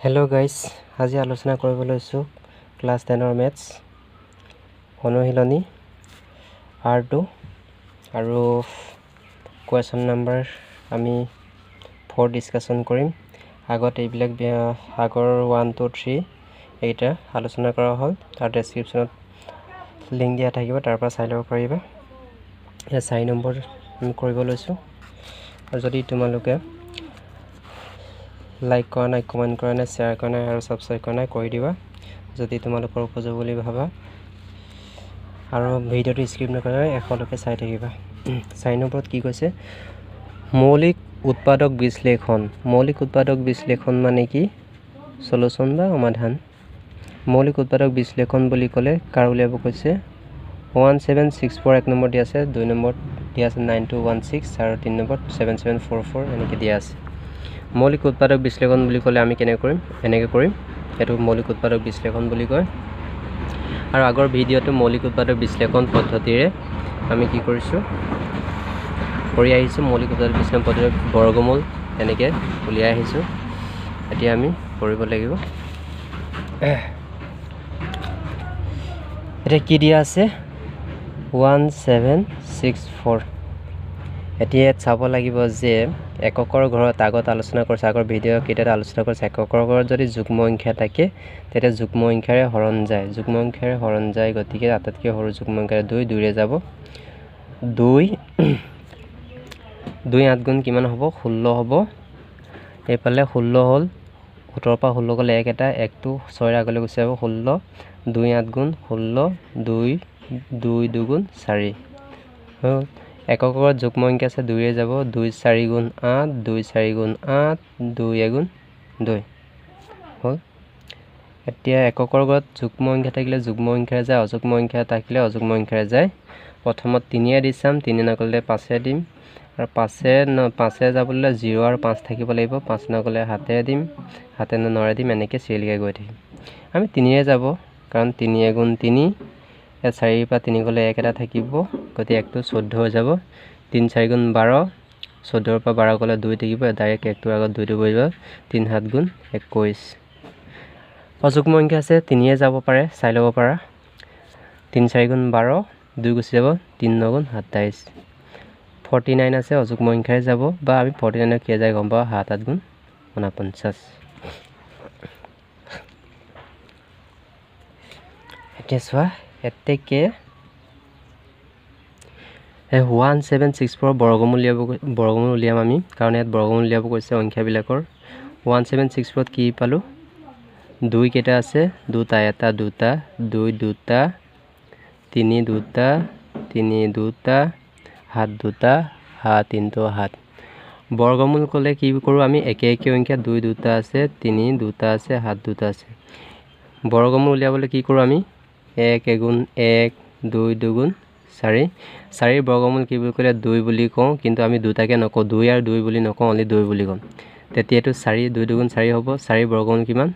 Hello guys, আজি আলোচনা কৰিব লৈছো ক্লাস 10 ৰ ম্যাথছ অনুশীলনী R2 আৰু কোৱেশ্চন নম্বৰ আমি 4 ডিসকাশন কৰিম আগত এইবিলাক আগৰ 1 2 3 এইটা আলোচনা কৰা হ'ল তাৰ ডেসক্ৰিপচনত লিংক দিয়া থাকিব তাৰ পৰা চাই লব পাৰিবা এই 4 নম্বৰ আমি কৰিব লৈছো আৰু যদি তোমালোকে লাইক কৰা নাই কমেন্ট কৰা নাই শেয়াৰ কৰা নাই আৰু সাবস্ক্ৰাইব কৰা নাই কৰি দিবা যদি তোমালোকৰ উপযোগী বুলি ভাবা আৰু ভিডিওটো স্কিপ নকৰা এখলকে চাই থাকিবা চাই নম্বৰত কি কৈছে মৌলিক উৎপাদক বিশ্লেষণ মানে কি সলিউশন বা সমাধান মৌলিক উৎপাদক বিশ্লেষণ বুলি ক'লে কাৰ উলিয়াব কৈছে 1764 এক নম্বৰ দিয়া আছে 2 নম্বৰ দিয়া আছে 9216 আৰু 3 নম্বৰ 7744 এনেকৈ দিয়া আছে মৌলিক উৎপাদক বিশ্লেষণ বুলি ক'লে আমি কেনে কৰিম এনেকৈ কৰিম এটো মৌলিক উৎপাদক বিশ্লেষণ বুলি কয় আৰু আগৰ ভিডিওটো মৌলিক উৎপাদক বিশ্লেষণ পদ্ধতিৰে আমি কি কৰিছো কৰি আহিছো মৌলিক উৎপাদক বিশ্লেষণ পদ্ধতিৰ বৰ্গমূল এনেকৈ উলিয়াই আহিছো এতিয়া আমি কৰিব লাগিব এটা কি দিয়া আছে 1764 এতিয়া চাব লাগিব যে এককৰ ঘৰত আগত আলোচনা কৰিছে আগৰ ভিডিও কেইটাত আলোচনা কৰিছে এককৰ ঘৰত যদি যুগ্ম সংখ্যা থাকে তেতিয়া যুগ্ম সংখ্যাৰে হৰণ যায় গতিকে আটাইতকৈ সৰু যুগ্ম সংখ্যা 2 2 ৰে যাব 2 8 গুণ কিমান হ'ব 16 হ'ব এইফালে 16 হ'ল 17 পৰা 16 গলে 1 এটা 1 টো 6 ৰ আগলৈ গুচি যাব 16 2 8 গুণ 16 2 2 গুণ 4 এককৰ যুগ্ম সংখ্যা আছে 2 ৰে যাব 2 4 গুণ 8 2 4 গুণ 8 2 গুণ 2 হল এতিয়া এককৰ ঘৰত যুগ্ম সংখ্যা থাকিলে যুগ্ম সংখ্যাৰে যায় অযুগ্ম সংখ্যা থাকিলে অযুগ্ম সংখ্যাৰে যায় প্ৰথমত 3 এ দিছাম 3 নকলে 5 এ দিম আৰু 5 এ যাবলৈ 0 আৰু 5 থাকিব লাগিব 5 নকলে 7 এ দিম 7 ন 9 এ দিম এনেকৈ চিৰিয়েলকৈ গৈ থাকিম আমি 3 এ যাব কাৰণ 3 গুণ 3 এ 4 পৰা 3 গলে 1 এটা থাকিব গতি 1 টো 14 হৈ যাব 3 4 গুণ 12 14 পৰা 12 গলে 2 থাকিব ডাইৰেক্ট 1 টোৰ আগত 2 টো বহিব 3 7 গুণ 21 অযুগ্ম সংখ্যা আছে 3 এ যাব পাৰে চাই ল'ব পাৰা 3 4 গুণ 12 2 গুচি যাব 3 9 গুণ 27 49 আছে অযুগ্ম সংখ্যাৰে যাব বা আমি 49 কি যায় গম পাও 7 8 গুণ 49 এতিয়া চোৱা এতেকে 1764 বৰ্গমূল উলিয়াম আমি কাৰণ ইয়াত বৰ্গমূল উলিয়াব কৈছে সংখ্যাবিলাকৰ 1764 কি পালো 2 কেটা আছে দুটা এটা দুটা 2 দুটা 3 দুটা 3 দুটা 7 দুটা 7 3 7 বৰ্গমূল ক'লে কি কৰো আমি একে একে সংখ্যা 2 দুটা আছে 3 দুটা আছে 7 দুটা আছে বৰ্গমূল উলিয়াবলৈ কি কৰো আমি 1 গুণ 1 2 2 গুণ 4 4 বৰ্গমূল কি বুলি ক'লে 2 বুলি কওঁ কিন্তু আমি দুটাকে নকওঁ 2 আৰু 2 বুলি নকওঁ অনলি 2 বুলি কম তেতিয়াটো 4 2 2 গুণ 4 হ'ব 4 বৰ্গমূল কিমান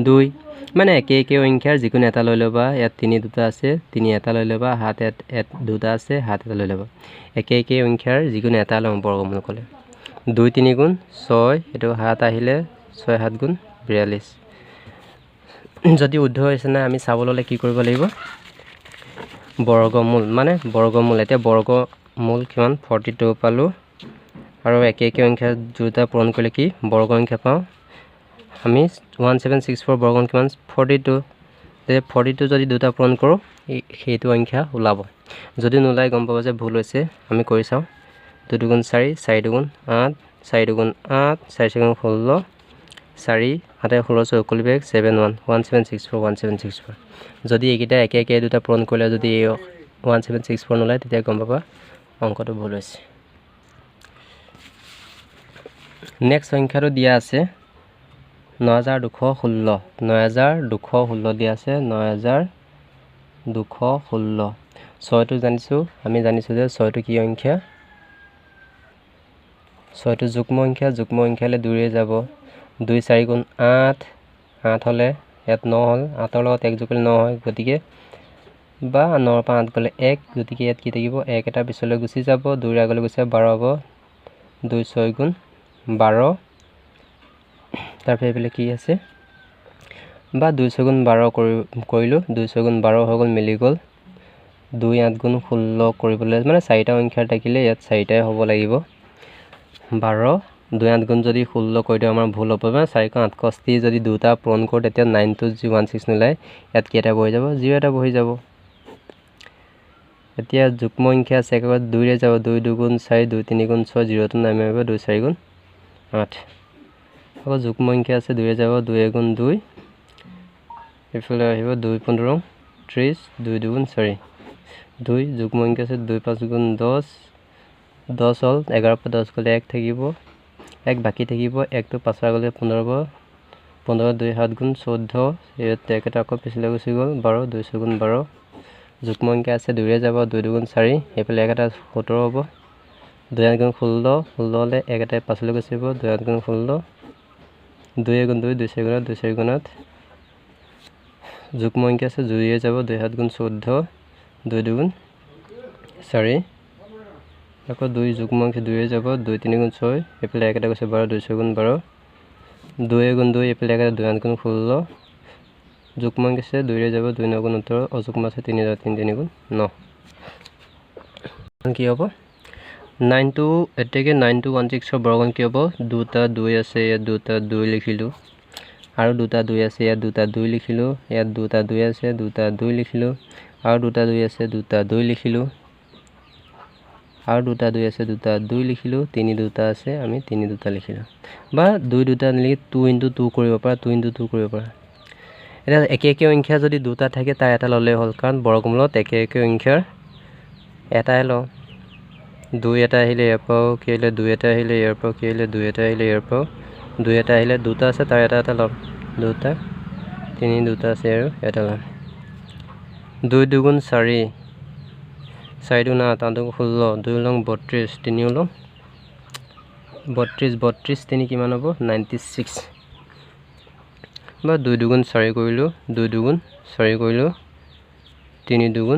2 মানে একে একে সংখ্যাৰ যিকোনো এটা লৈ লবা ইয়াত 3 দুটা আছে 3 এটা লৈ লবা 7 দুটা আছে 7 এটা লৈ লবা একে একে সংখ্যাৰ যিকোনো এটা লম বৰ্গমূল ক'লে 2 3 গুণ 6 এটো 7 আহিলে 6 7 গুণ 42 যদি উদ্ধ হৈছে না আমি চাব ললে কি কৰিব লাগিব বৰ্গমূল এতিয়া বৰ্গমূল কিমান 42 পালো আৰু একে একে সংখ্যা দুটা পূৰণ কৰিলে কি বৰ্গ সংখ্যা পাও আমি 1764 বৰ্গমূল কিমান 42 তে 42 যদি দুটা পূৰণ কৰো সেইটো সংখ্যা ওলাব যদি নোলাই গম পাব যে ভুল হৈছে আমি কৰি চাও 2 গুণ 4 4 গুণ 8 4 গুণ 8 4 গুণ 16 4 8 16 সকলো বেগ 1764 যদি এইকেইটা একে একে দুটা পূৰণ কৰিলে যদি 1764 নোলায় তেতিয়া গম পাবা অংকটো ভুল হৈছে নেক্সট সংখ্যাটো দিয়া আছে 9216 দিয়া আছে 9216 6 টো জানিছো আমি জানিছো যে 6 টো কি সংখ্যা 6 টো যুগ্ম সংখ্যালে 2 ৰে যাব 2 4 গুণ 8 8 হলে ইয়াত 9 হল 8 ৰ লগত 1 যোগ কৰিলে 9 হয় গতিকে বা 9 পৰা 8 গলে 1 গতিকে ইয়াত কি থাকিব 1 এটা পিছলৈ গুচি যাব 2 ৰ আগলৈ গুচি যাব 12 হ'ব 2 6 গুণ 12 তাৰপৰা এইফালে কি আছে বা 2 × 12 কৰিলোঁ 2 × 12 হৈ গ'ল মিলি গ'ল 2 8 × 16 কৰিবলৈ মানে 4টা সংখ্যা থাকিলে ইয়াত 4টাই হ'ব লাগিব 12 2 8 × যদি 16 কৰি দিওঁ আমাৰ ভুল হ'ব মানে 4 × 68 যদি দুটা পূৰণ কৰোঁ তেতিয়া 9 to 16 নোলায় ইয়াত কেইটা বহি যাব 0 এটা বহি যাব এতিয়া যুগ্ম সংখ্যা আছে একেবাৰে 2 ৰে যাব 2 2 × 4 2 3 × 6 0 টো নামি আহিব 2 4 × 8 আকৌ যুগ্ম সংখ্যা আছে 2 ৰে যাব 2 × 2 এইফালে আহিব 2 15 30 2 2 × 4 2 যুগ্ম সংখ্যা আছে 2 5 × 10 10 হ'ল 11 পৰা 10 গ'লে 1 থাকিব 1 বাকি থাকিব 1 টো 5 গ'লে 15 হ'ব 15 2 7 × 14 ইয়াত 1 এটা আকৌ পিছলৈ গুচি গ'ল 12 2 4 × 12 যুগ্ম সংখ্যা আছে 2 ৰে যাব 2 2 × 4 এইফালে 1 এটা 17 হ'ব 2 8 × 16 16 হ'লে 1 এটা পাছলৈ গুচি যাব 2 8 × 16 2 × 2 2 4 × 2 4 × 8 যুগ্ম সংখ্যা আছে 2 ৰে যাব 2 7 × 14 2 2 × 4 আকৌ 2 যুগ্ম সংখ্যা 2 ৰে যাব 2 3 × 6 এইফালে 1 এটা গৈছে 12 2 6 × 12 2 × 2 এইফালে 1 2 8 × 16 যুগ্ম সংখ্যা আছে 2 ৰে যাব 2 9 × 18 অযুগ্ম আছে 3 3 3 × 9 কি হ'ব 9 to 9 to 16 বৰ্গন কি হ'ব দুটা 2 আছে ইয়াত দুটা 2 লিখিলোঁ আৰু দুটা 2 আছে ইয়াত দুটা 2 লিখিলোঁ ইয়াত দুটা 2 আছে দুটা 2 লিখিলোঁ আৰু দুটা 2 আছে দুটা 2 লিখিলোঁ আৰু দুটা 2 আছে দুটা 2 লিখিলোঁ 3 দুটা আছে আমি 3 দুটা লিখিলোঁ বা 2 দুটা নিলি 2 × 2 কৰিব পাৰা 2 × 2 কৰিব পাৰা এটা একে একে সংখ্যা যদি দুটা থাকে তাৰ এটা ললে হ'ল কাৰণ বৰ্গমূলত একে একে সংখ্যাৰ এটাই লওঁ 2 এটা আহিলে ইয়াৰ পৰা কি আহিলে 2 এটা আহিলে ইয়াৰ পৰা কি আহিলে 2 এটা আহিলে ইয়াৰ পৰা 2 এটা আহিলে দুটা আছে তাৰ এটা এটা ল'ম দুটা 3 দুটা আছে আৰু এটা ল'ম 2 2 × 4 4 2 8 8 16 2 লং 32 3 লং 32 32 3 কিমান হ'ব 96 বা 2 2 × 4 কৰিলোঁ 2 2 × 4 কৰিলোঁ 3 2 ×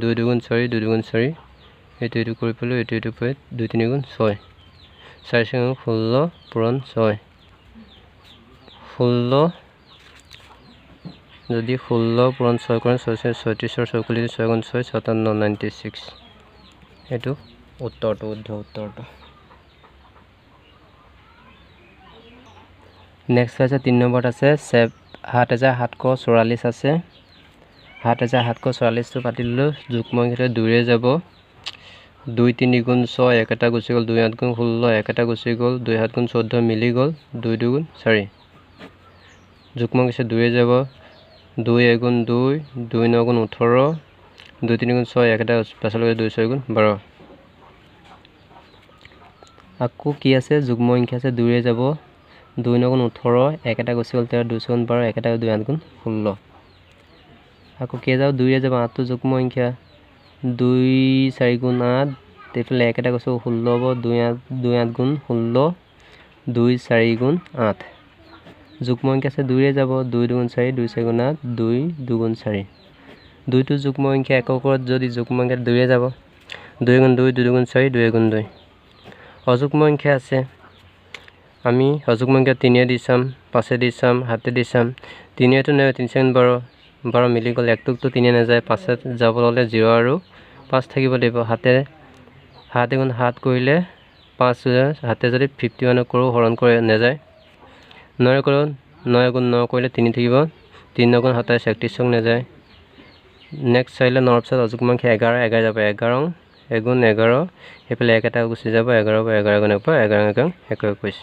2 2 × 4 2 2 × 4 এইটো কৰি পেলাই এইটো পাই 2 3 × 6 4 4 16 পূৰণ 6 16 যদি 16 পূৰণ 6 কৰে 6 36 44 6 × 6 57 96 এইটো উত্তৰটো উত্তৰটো নেক্সট আছে 3 নম্বৰত আছে 7744 আছে 7744 টো পাতি ললো যুগ্ম সংখ্যা 2 ৰে যাব 2 3 × 6 1 এটা গুচি গ'ল 2 8 × 16 1 এটা গুচি গ'ল 2 7 × 14 মিলি গ'ল 2 2 × 4 যুগ্ম সংখ্যা 2 ৰে যাব 2 1 × 2 2 9 × 18 2 3 × 6 1 এটা পাছলৈ 2 6 × 12 আকৌ কি আছে যুগ্ম সংখ্যা আছে 2 ৰে যাব 2 9 × 18 1 এটা গুচি গ'ল 2 6 × 12 1 এটা 2 8 × 16 আকৌ কি যাব 2 ৰে যাব 8 টো যুগ্ম সংখ্যা 2 4 × 8 এইফালে 1 এটা গৈছে 16 হ'ব 2 8 × 16 2 4 × 8 যুগ্ম সংখ্যা আছে 2 ৰে যাব 2 2 × 4 2 4 × 8 2 2 × 4 2 টো যুগ্ম সংখ্যা এককত যদি যুগ্ম সংখ্যা 2 ৰে যাব 2 × 2 2 × 4 2 × 2 অযুগ্ম সংখ্যা আছে আমি অযুগ্ম সংখ্যা 3 দি চাম 5 দি চাম 7 দি চাম 3 টো নাই 3 4 12 12 মিলি গ'ল 1 টোক তো 3 নাযায় 5 যাব হ'লে 0 আৰু 5 থাকিব লাগিব 7 × 7 কৰিলে 5 7 যদি 51 কৰোঁ হৰণ কৰে নাযায় 9 কৰোঁ 9 × 9 কৰিলে 3 থাকিব 3 9 × 27 31 নাযায় নেক্সট চাইলে 9 পিছত অযুগ্ম সংখ্যা 11 11 যাব 11 1 × 11 এইফালে 1 এটা গুচি যাব 11 পৰা 11 গুণৰ পৰা 11 21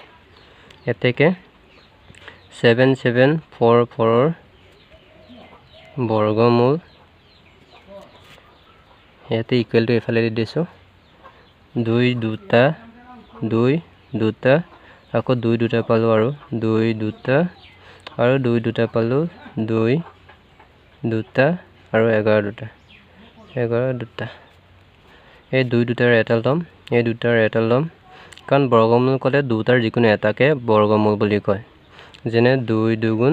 এতেকে 7744 বৰ্গমূল ইয়াতে ইকুৱেল টু এইফালে দি দিছোঁ 2 দুটা 2 দুটা আকৌ 2 দুটা পালোঁ আৰু 2 দুটা আৰু 2 দুটা পালোঁ 2 দুটা আৰু 11 দুটা 11 দুটা এই 2 দুটাৰ এটা ল'ম এই দুটাৰ এটা ল'ম কাৰণ বৰ্গমূল ক'লে দুটাৰ যিকোনো এটাকে বৰ্গমূল বুলি কয় যেনে 2 2 ×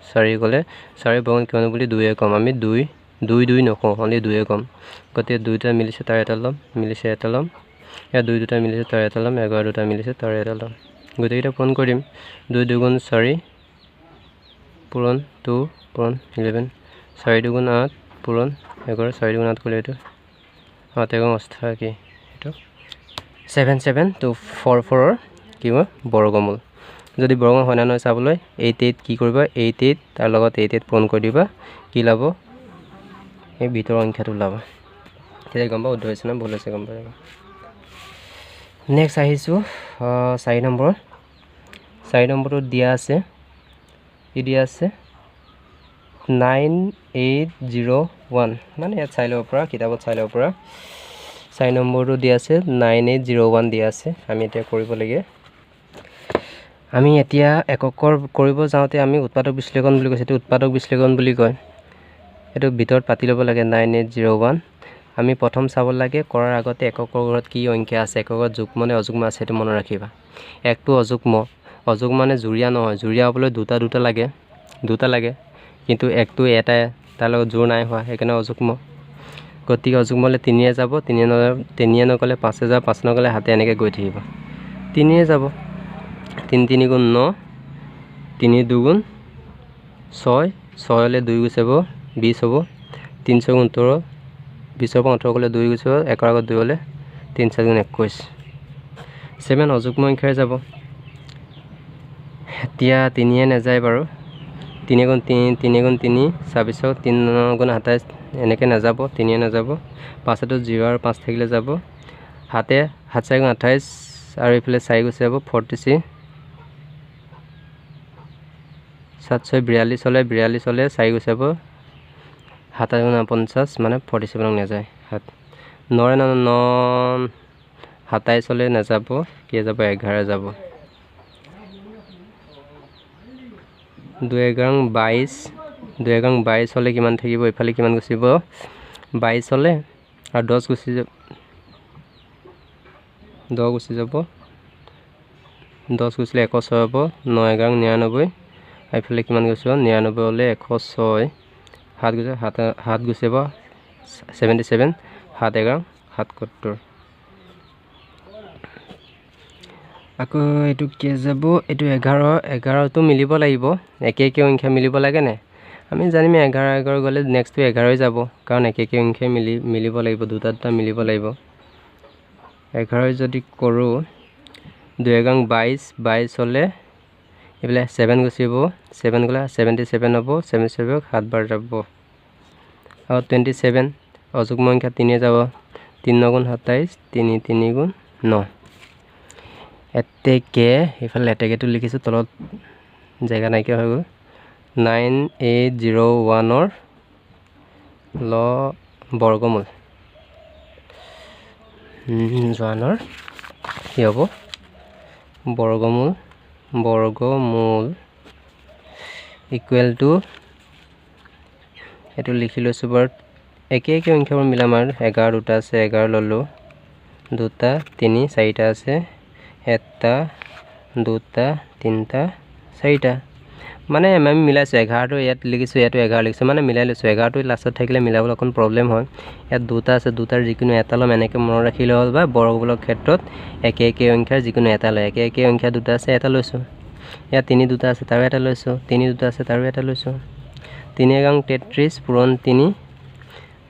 4 ক'লে 4 বৰ্গমূল কিমান বুলি 2 কম আমি 2 2 2 নকওঁ অনলি 2 কম গতিকে 2টা মিলিছে তাৰ এটা ল'ম মিলিছে এটা ল'ম ইয়াত 2 দুটা মিলিছে তাৰ এটা ল'ম 11 দুটা মিলিছে তাৰ এটা ল'ম গোটেইকেইটা পূৰণ কৰিম 2 2 4 পূৰণ 2 পূৰণ 11 4 2 8 পূৰণ 11 4 2 8 কৰিলে এইটো 8 1 88 এইটো 7 7 2 4 4 কি হ'ব বৰ্গমূল যদি বৰ্গমূল হয় না নহয় চাবলৈ 8 8 কি কৰিবা 8 8 তাৰ লগত 8 8 পূৰণ কৰি দিবা কি লাভ এই ভিতৰৰ সংখ্যাটো ওলাব তেতিয়া গম পাব শুদ্ধ হৈছে না ভুল হৈছে গম পাব নেক্সট আহিছোঁ 4 নম্বৰটো দিয়া আছে কি দিয়া আছে 9801 মানে ইয়াত চাই ল'ব পৰা কিতাপত চাই ল'ব পৰা 4 নম্বৰটো দিয়া আছে 9801 দিয়া আছে আমি এতিয়া কৰিব লাগে আমি এতিয়া এককৰ কৰিব যাওঁতে আমি উৎপাদক বিশ্লেষণ বুলি কৈছে এইটো উৎপাদক বিশ্লেষণ বুলি কয় এইটো ভিতৰত পাতি ল'ব লাগে 9801 আমি প্ৰথম চাব লাগে কৰাৰ আগতে এককৰ ঘৰত কি সংখ্যা আছে এককৰ যুগ্ম নে অযুগ্ম আছে সেইটো মনত ৰাখিবা একটো অযুগ্ম মানে জুৰীয়া নহয় জুৰীয়া হ'বলৈ দুটা লাগে কিন্তু একটো এটা তাৰ লগত জোৰ নাই হোৱা সেইকাৰণে অযুগ্ম গতিকে অযুগ্ম হ'লে 3 যাব 3 নগ'লে 5 যাব 5 নগ'লে হাতে এনেকৈ গৈ থাকিব 3 যাব 3 3 গুণ 9 3 2 গুণ 6 6 হ'লে 2 গুচি যাব 20 হ'ব 3 6 গুণ 18 20 পৰা 18 গ'লে 2 গুচি যাব 1 আগত 2 হ'লে 3 4 গুণ 21 7 অযুগ্ম সংখ্যাৰে যাব এতিয়া 3 নাযায় বাৰু 3 গুণ 3 3 গুণ 3 26 3 গুণ 27 এনেকৈ নাযাব 3 নাযাব 5টো 0 আৰু 5 থাকিলে যাব হাতে 7 4 গুণ 28 আৰু এইফালে 4 গুচি যাব 46 7 6 42 হ'লে 4 গুচি যাব 7 গুণ 50 মানে 47 নাযায় 9 27 হ'লে নাযাব কি যাব 11 যাব 2 11 22 হ'লে কিমান থাকিব এইফালে কিমান গুচিব 22 হ'লে আৰু 10 গুচি যাব 10 গুচি যাব 10 গুচিলে 106 হ'ব 9 11 99 এইফালে কিমান গুচিব 99 হ'লে 106 7 গুচি যাব 77 7 11 77 আকৌ এইটো কি যাব এইটো 11টো মিলিব লাগিব একে সংখ্যা মিলিব লাগে নে আমি জানিম 11 গ'লে নেক্সটটো 11 যাব কাৰণ একে সংখ্যা মিলিব লাগিব দুটা মিলিব লাগিব 11 যদি কৰোঁ 2 11 22 হ'লে এইফালে 7 গুচিব 7 গ'লে 77 হ'ব 77 7 বাৰ যাব আৰু 27 অযুগ্ম সংখ্যা 3 যাব 3 গুণ 27 3 3 গুণ 9 এতেকে এইফালে এতেকেটো লিখিছোঁ তলত জেগা নাইকিয়া হৈ গ'ল 9801 ৰ বৰ্গমূল জোৱানৰ কি হ'ব বৰ্গমূল ইকুৱেল টু এইটো লিখি লৈছোঁ বাৰু একে সংখ্যাবোৰ মিলাম আৰু 11 দুটা আছে 11 ল'লোঁ 2 3 4টা আছে 1 2 3 4টা মানে আমি মিলাইছোঁ 11টো ইয়াত লিখিছোঁ ইয়াতো 11 লিখিছোঁ মানে মিলাই লৈছোঁ 11টো লাষ্টত থাকিলে মিলাবলৈ অকণ প্ৰব্লেম হয় ইয়াত 2টা আছে 2টাৰ যিকোনো এটা ল'ম এনেকৈ মনত ৰাখিলে হ'ল বা বৰ্গমূলৰ ক্ষেত্ৰত একে সংখ্যাৰ যিকোনো এটা লয় একে সংখ্যা 2টা আছে এটা লৈছোঁ ইয়াত 3 2টা আছে তাৰো এটা লৈছোঁ 3 2টা আছে তাৰো এটা লৈছোঁ 3 11 33 পূৰণ 3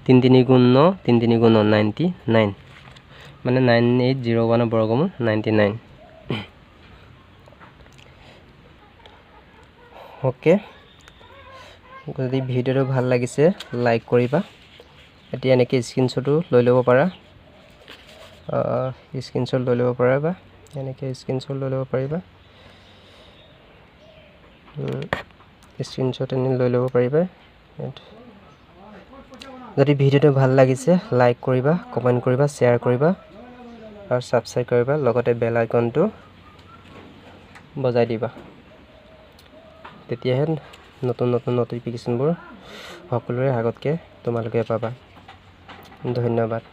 3 3 গুণ 9 3 3 গুণ 9 99 মানে 9801 বৰ্গমূল 99 ওকে যদি ভিডিঅ'টো ভাল লাগিছে লাইক কৰিবা এতিয়া এনেকৈ স্ক্ৰীনশ্বটো লৈ ল'ব পাৰা স্ক্ৰীনশ্বট লৈ ল'ব পাৰা বা এনেকৈ স্ক্ৰীনশ্বট লৈ ল'ব পাৰিবা স্ক্ৰীনশ্বট এনে লৈ ল'ব পাৰিবা যদি ভিডিঅ'টো ভাল লাগিছে লাইক কৰিবা কমেণ্ট কৰিবা শ্বেয়াৰ কৰিবা আৰু ছাবস্ক্ৰাইব কৰিবা লগতে বেল আইকনটো বজাই দিবা তেতিয়াহে নতুন নটিফিকেশ্যনবোৰ সকলোৰে আগতকৈ তোমালোকে পাবা ধন্যবাদ